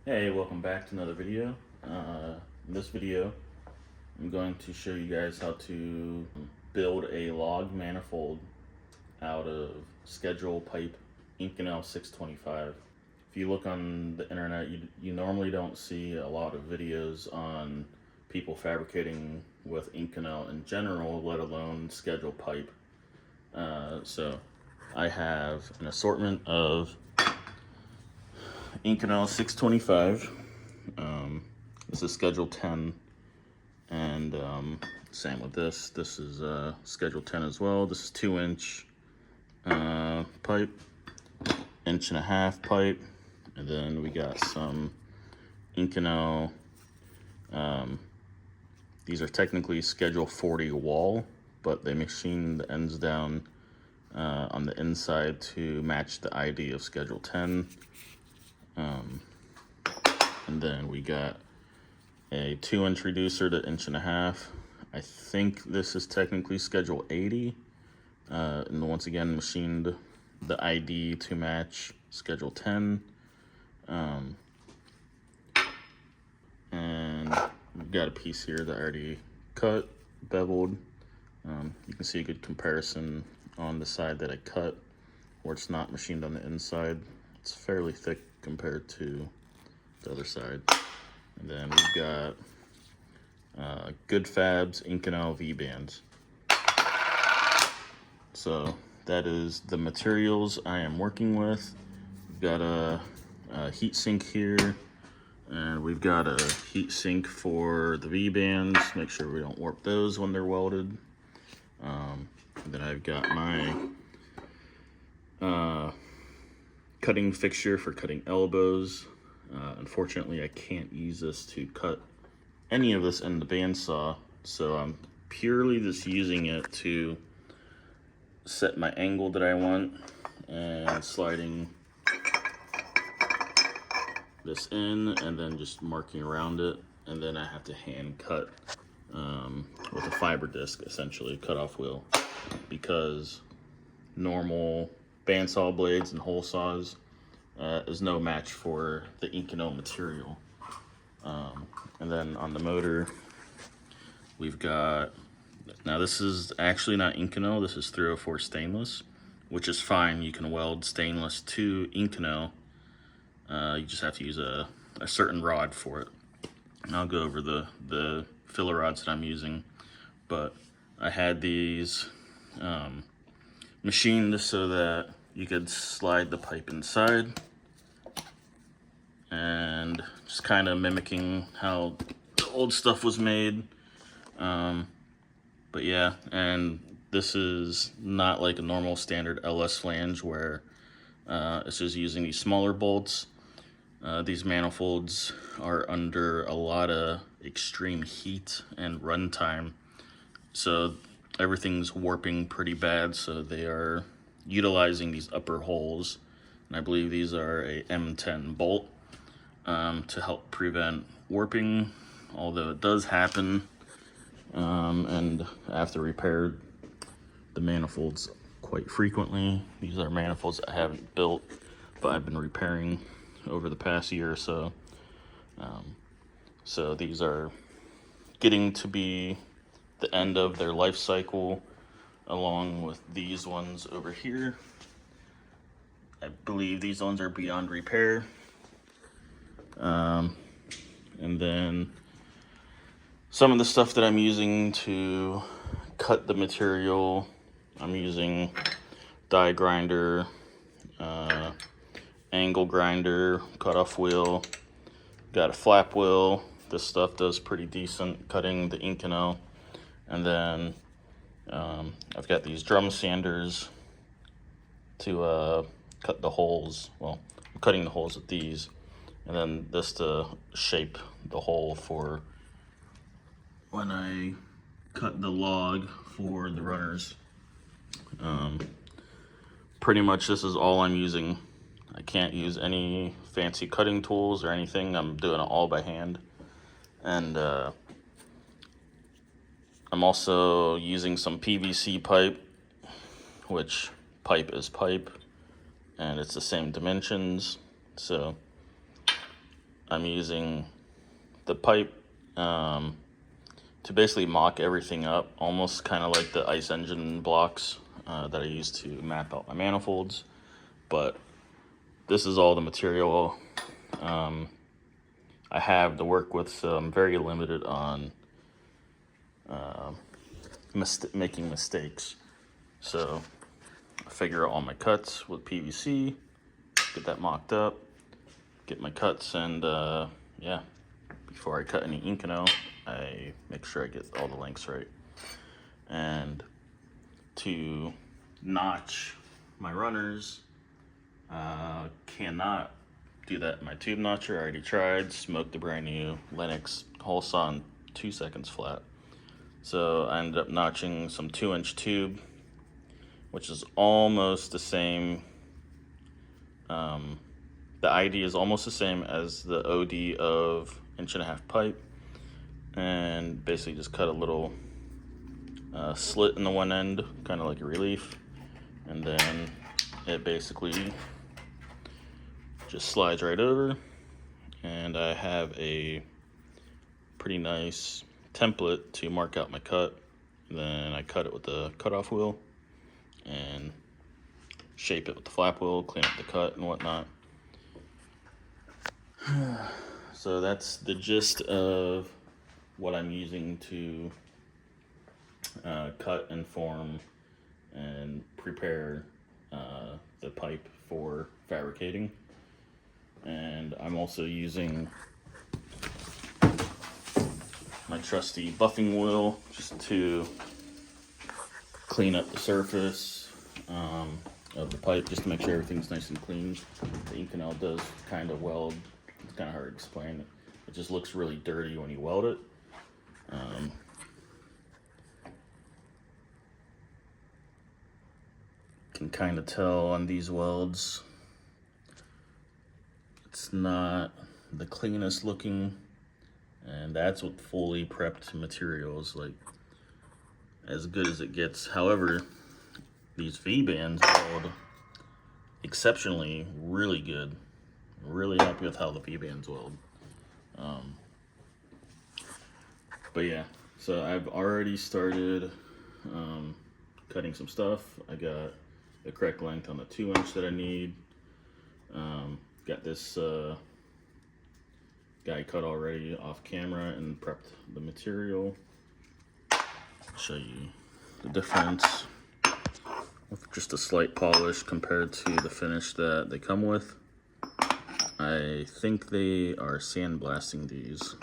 Hey, welcome back to another video. In this video, I'm going to show you guys how to build a log manifold out of schedule pipe Inconel 625. If you look on the internet, you normally don't see a lot of videos on people fabricating with Inconel in general, let alone schedule pipe. So I have an assortment of Inconel 625. This is schedule 10, and same with this. This is schedule 10 as well. This is 2-inch pipe, 1.5-inch pipe, and then we got some Inconel. These are technically schedule 40 wall, but they machine the ends down on the inside to match the ID of schedule 10. And then we got a 2-inch reducer to 1.5 inch. I think this is technically schedule 80. And once again, machined the ID to match schedule 10. And we've got a piece here that I already cut, beveled. You can see a good comparison on the side that I cut, where it's not machined on the inside. It's fairly thick compared to the other side. And then we've got Good Fabs Inconel V-bands. So that is the materials I am working with. We've got a heat sink here, and we've got a heat sink for the V-bands. Make sure we don't warp those when they're welded. And then I've got my cutting fixture for cutting elbows. Unfortunately, I can't use this to cut any of this in the bandsaw, so I'm purely just using it to set my angle that I want and sliding this in and then just marking around it, and then I have to hand cut with a fiber disc, essentially cutoff wheel, because normal bandsaw blades and hole saws is no match for the Inconel material. And then on the motor, we've got, now this is actually not Inconel, this is 304 stainless, which is fine. You can weld stainless to Inconel. You just have to use a certain rod for it. And I'll go over the filler rods that I'm using. But I had these machined so that you could slide the pipe inside, and just kind of mimicking how the old stuff was made. But yeah, and this is not like a normal standard LS flange where it's just using these smaller bolts. These manifolds are under a lot of extreme heat and runtime, so everything's warping pretty bad, so they are utilizing these upper holes, and I believe these are a M10 bolt to help prevent warping, although it does happen. And I have to repair the manifolds quite frequently. These are manifolds that I haven't built, but I've been repairing over the past year or so. So these are getting to be the end of their life cycle, along with these ones over here. I believe these ones are beyond repair. And then some of the stuff that I'm using to cut the material, I'm using die grinder, angle grinder, cutoff wheel, got a flap wheel. This stuff does pretty decent cutting the Inconel. And then I've got these drum sanders to cut the holes. Well, I'm cutting the holes with these, and then this to shape the hole for when I cut the log for the runners. Pretty much this is all I'm using. I can't use any fancy cutting tools or anything. I'm doing it all by hand. And I'm also using some PVC pipe, which pipe is pipe, and it's the same dimensions. So I'm using the pipe to basically mock everything up, almost kind of like the ice engine blocks that I use to map out my manifolds. But this is all the material I have to work with, so I'm very limited on making mistakes. So I figure out all my cuts with PVC, get that mocked up, get my cuts, and yeah, before I cut any Inconel, I make sure I get all the lengths right. And to notch my runners, cannot do that in my tube notcher. I already tried, smoked the brand new Lennox hole saw in 2 seconds flat. So I ended up notching some 2-inch tube, which is almost the same. The ID is almost the same as the OD of 1.5-inch pipe, and basically just cut a little slit in the one end, kind of like a relief, and then it basically just slides right over. And I have a pretty nice template to mark out my cut. Then I cut it with the cutoff wheel and shape it with the flap wheel, clean up the cut and whatnot. So that's the gist of what I'm using to cut and form and prepare the pipe for fabricating. And I'm also using my trusty buffing wheel just to clean up the surface of the pipe, just to make sure everything's nice and clean. The Inconel does kind of weld. It's kind of hard to explain. It just looks really dirty when you weld it. Can kind of tell on these welds it's not the cleanest looking, and that's with fully prepped materials, like as good as it gets. However, these V-bands weld exceptionally really good. Really happy with how the V-bands weld. But yeah, so I've already started cutting some stuff. I got the correct length on the 2-inch that I need. Got this guy cut already off camera and prepped the material. Show you the difference with just a slight polish compared to the finish that they come with. I think they are sandblasting these.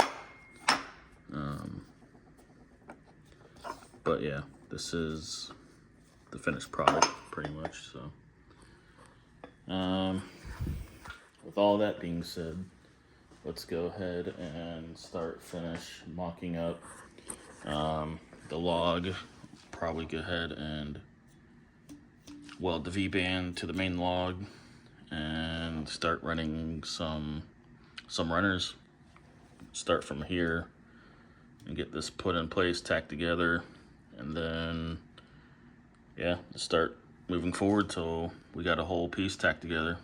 But yeah, this is the finished product pretty much. So with all that being said, let's go ahead and finish mocking up the log. Probably go ahead and weld the V-band to the main log and start running some runners. Start from here and get this put in place, tacked together, and then yeah, start moving forward till we got a whole piece tacked together.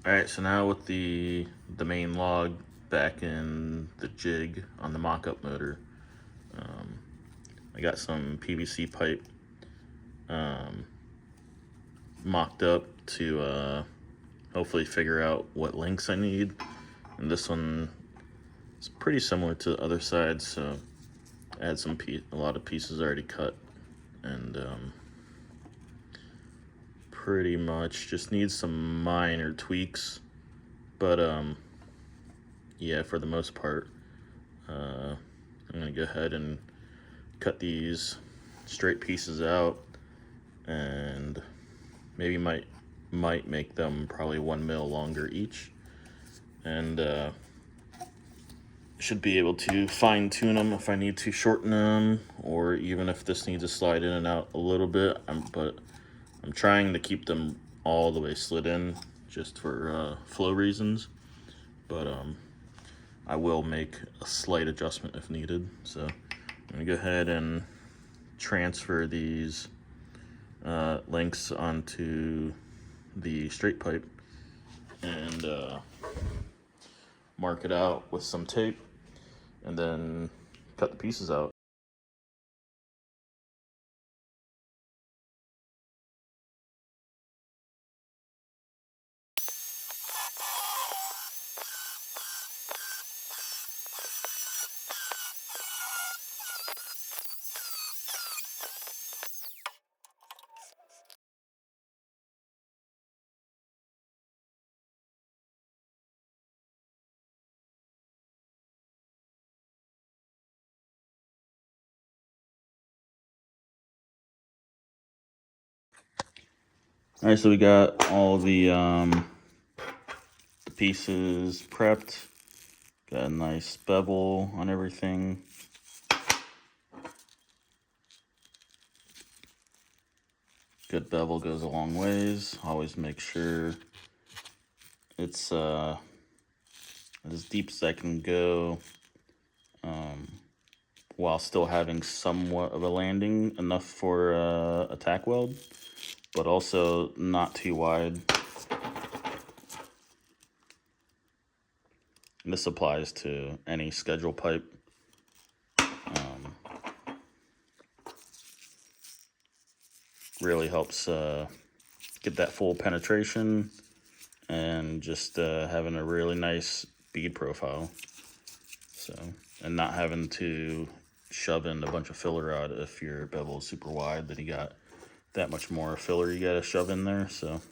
Alright, so now with the main log back in the jig on the mock-up motor, I got some PVC pipe mocked up to hopefully figure out what lengths I need. And this one is pretty similar to the other side, so I had a lot of pieces already cut, and pretty much just needs some minor tweaks. But yeah, for the most part, I'm gonna go ahead and cut these straight pieces out, and maybe might make them probably 1 mil longer each, and should be able to fine tune them if I need to shorten them, or even if this needs to slide in and out a little bit. But I'm trying to keep them all the way slid in just for flow reasons. But I will make a slight adjustment if needed. So I'm gonna go ahead and transfer these lengths onto the straight pipe and mark it out with some tape, and then cut the pieces out. All right, so we got all the pieces prepped. Got a nice bevel on everything. Good bevel goes a long ways. Always make sure it's as deep as I can go, while still having somewhat of a landing, enough for a tack weld, but also not too wide. And this applies to any schedule pipe. Really helps get that full penetration, and just having a really nice bead profile. So, and not having to shove in a bunch of filler rod if your bevel is super wide, that you got that much more filler you gotta shove in there. So,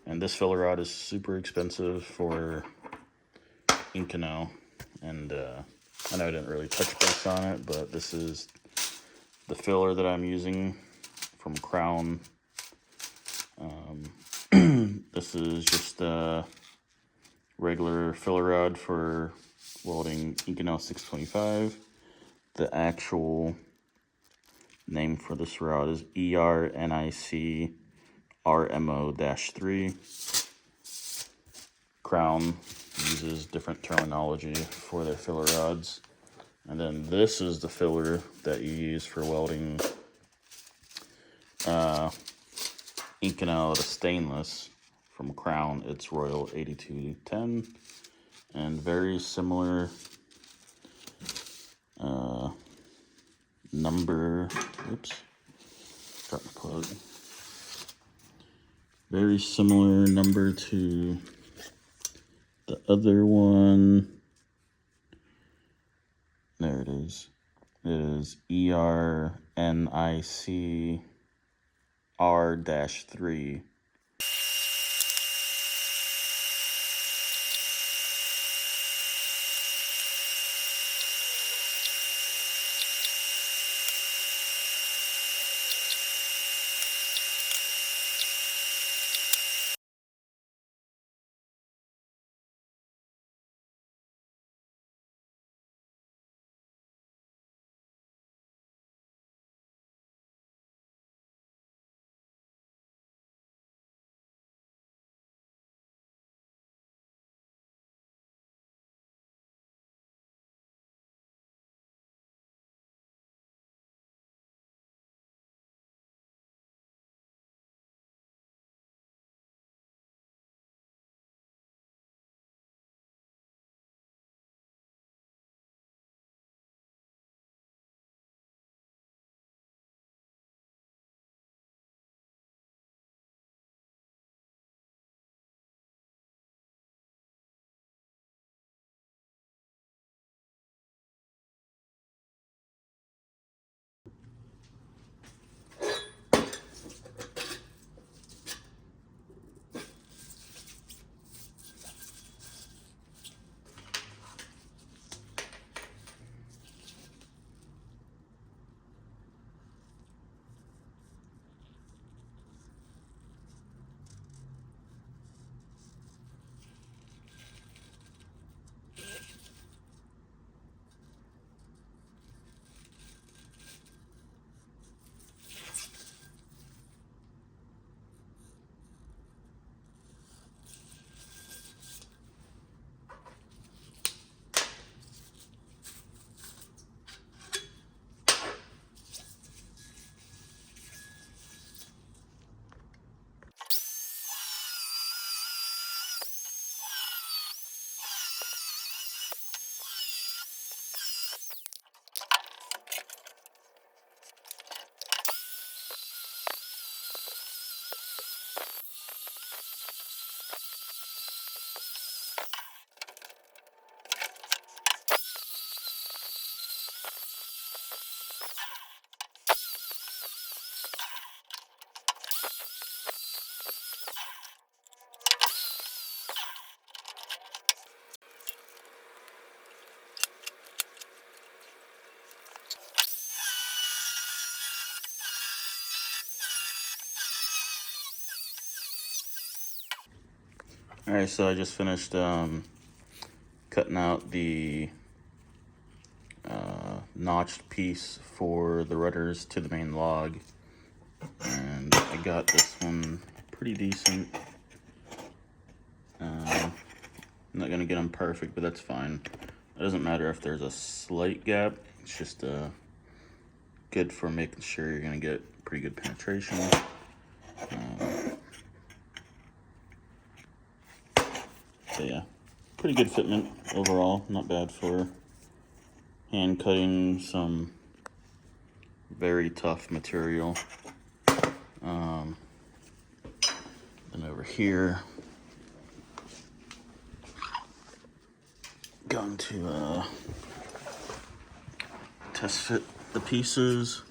and this filler rod is super expensive for Inconel, and I know I didn't really touch base on it, but this is the filler that I'm using from Crown. This is just a regular filler rod for welding Inconel 625. The actual name for this rod is ERNIC RMO-3. Crown uses different terminology for their filler rods. And then this is the filler that you use for welding Inconel to stainless from Crown. It's Royal 8210, and very similar number. Oops, dropped my plug. Very similar number to the other one. There it is. It is ERNIC R-3. Alright, so I just finished cutting out the notched piece for the rudders to the main log, and I got this one pretty decent. I'm not gonna get them perfect, but that's fine. It doesn't matter if there's a slight gap. It's just good for making sure you're gonna get pretty good penetration. So yeah, pretty good fitment overall. Not bad for hand cutting some very tough material. Then over here, going to test fit the pieces.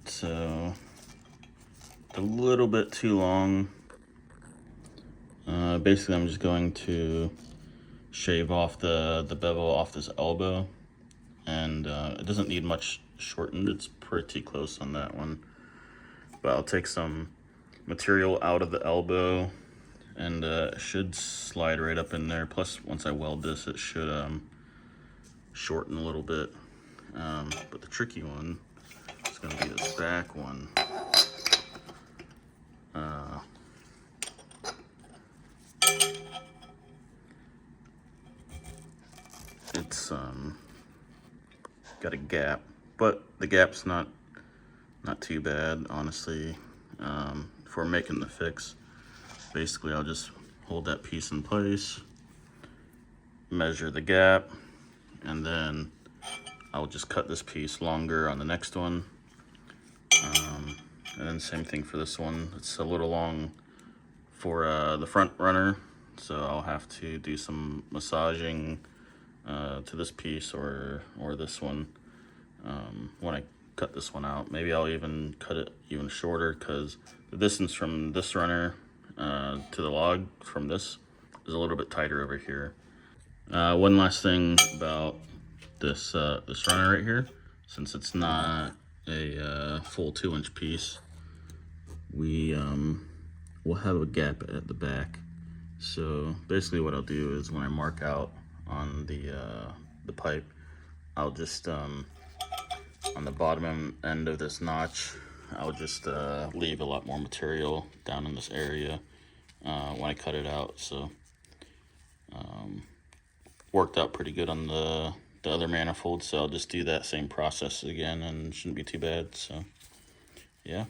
So a little bit too long. Basically, I'm just going to shave off the bevel off this elbow, and it doesn't need much shortened. It's pretty close on that one. But I'll take some material out of the elbow, and it should slide right up in there. Plus, once I weld this, it should shorten a little bit. But the tricky one is going to be this back one. It's got a gap, but the gap's not too bad, honestly. For making the fix, basically I'll just hold that piece in place, measure the gap, and then I'll just cut this piece longer on the next one. And then same thing for this one. It's a little long for the front runner, so I'll have to do some massaging to this piece or this one when I cut this one out. Maybe I'll even cut it even shorter, because the distance from this runner to the log from this is a little bit tighter over here. One last thing about this this runner right here, since it's not a full 2-inch piece, we will have a gap at the back. So basically what I'll do is, when I mark out on the pipe, I'll just on the bottom end of this notch, I'll just leave a lot more material down in this area when I cut it out. So worked out pretty good on the other manifold, so I'll just do that same process again, and it shouldn't be too bad. So yeah.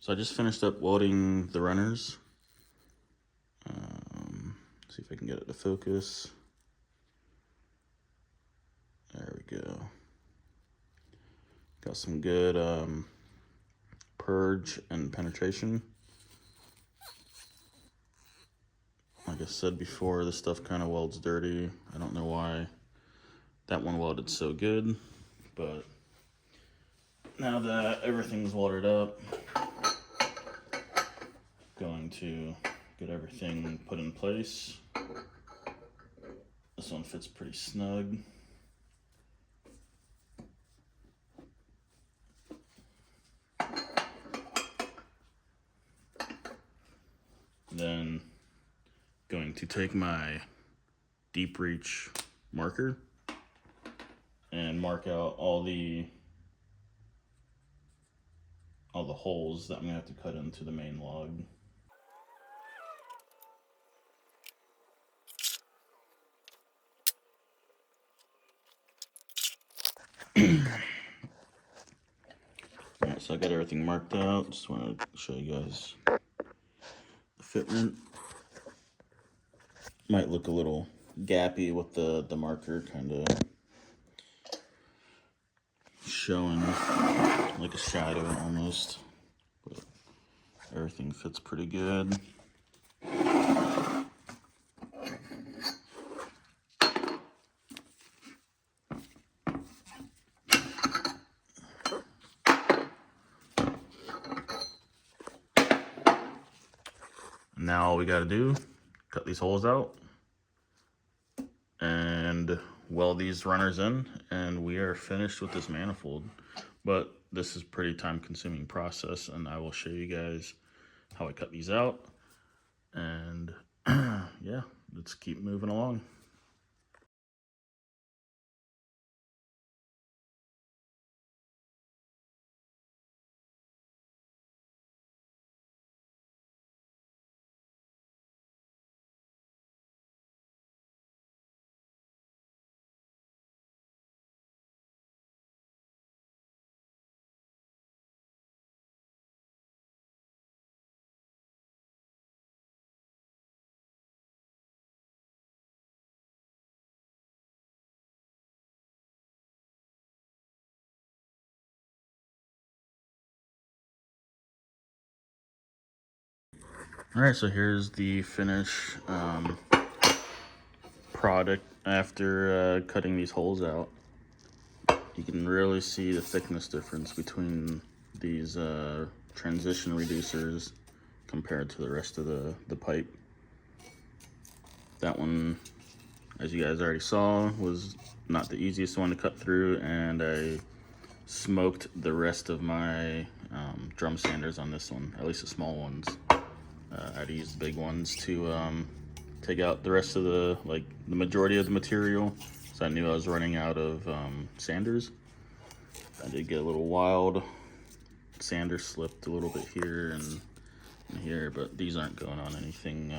So I just finished up welding the runners. See if I can get it to focus. There we go. Got some good purge and penetration. Like I said before, this stuff kind of welds dirty. I don't know why that one welded so good, but Now that everything's watered up, going to get everything put in place. This one fits pretty snug. Then going to take my deep reach marker and mark out all the holes that I'm gonna have to cut into the main log. Alright, so I got everything marked out. Just want to show you guys the fitment. Might look a little gappy with the marker kind of showing like a shadow almost, but everything fits pretty good. Now all we got to do, cut these holes out and weld these runners in, and we are finished with this manifold. But this is a pretty time consuming process, and I will show you guys how I cut these out. And yeah, let's keep moving along. All right, so here's the finished product after cutting these holes out. You can really see the thickness difference between these transition reducers compared to the rest of the pipe. That one, as you guys already saw, was not the easiest one to cut through, and I smoked the rest of my drum sanders on this one, at least the small ones. I'd use the big ones to take out the rest of the majority of the material, so I knew I was running out of sanders. I did get a little wild. Sander slipped a little bit here and here, but these aren't going on anything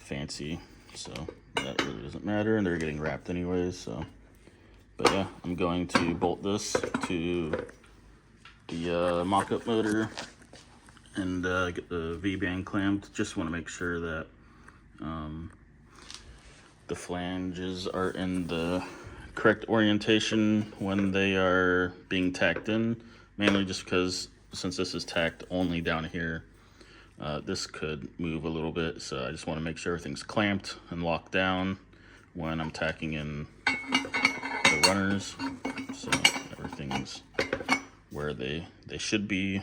fancy, so that really doesn't matter, and they're getting wrapped anyways. So, but yeah, I'm going to bolt this to the mock-up motor and get the V-band clamped. Just want to make sure that the flanges are in the correct orientation when they are being tacked in, mainly just because since this is tacked only down here, this could move a little bit, so I just want to make sure everything's clamped and locked down when I'm tacking in the runners, so everything's where they should be.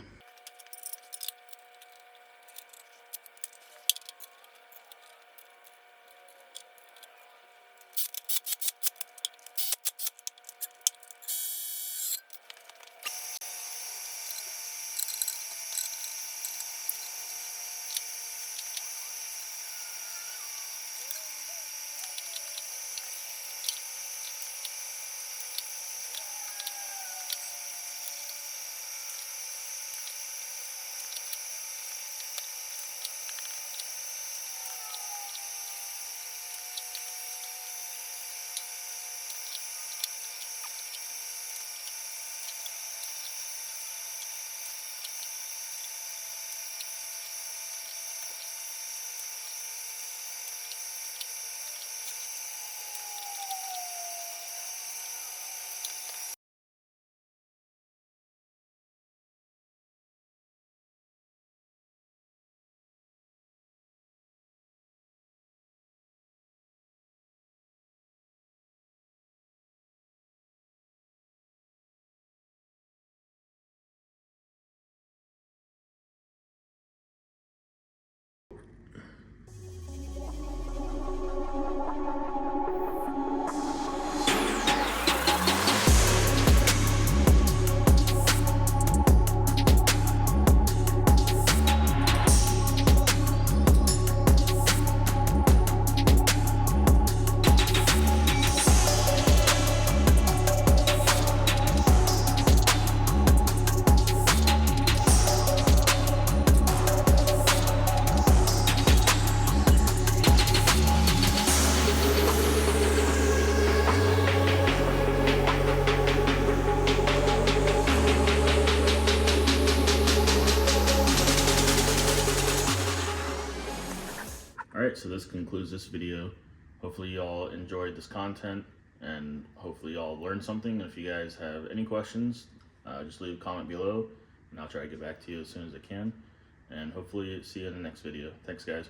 concludes this video. Hopefully y'all enjoyed this content, and hopefully y'all learned something. If you guys have any questions, just leave a comment below, and I'll try to get back to you as soon as I can. And hopefully see you in the next video. Thanks, guys.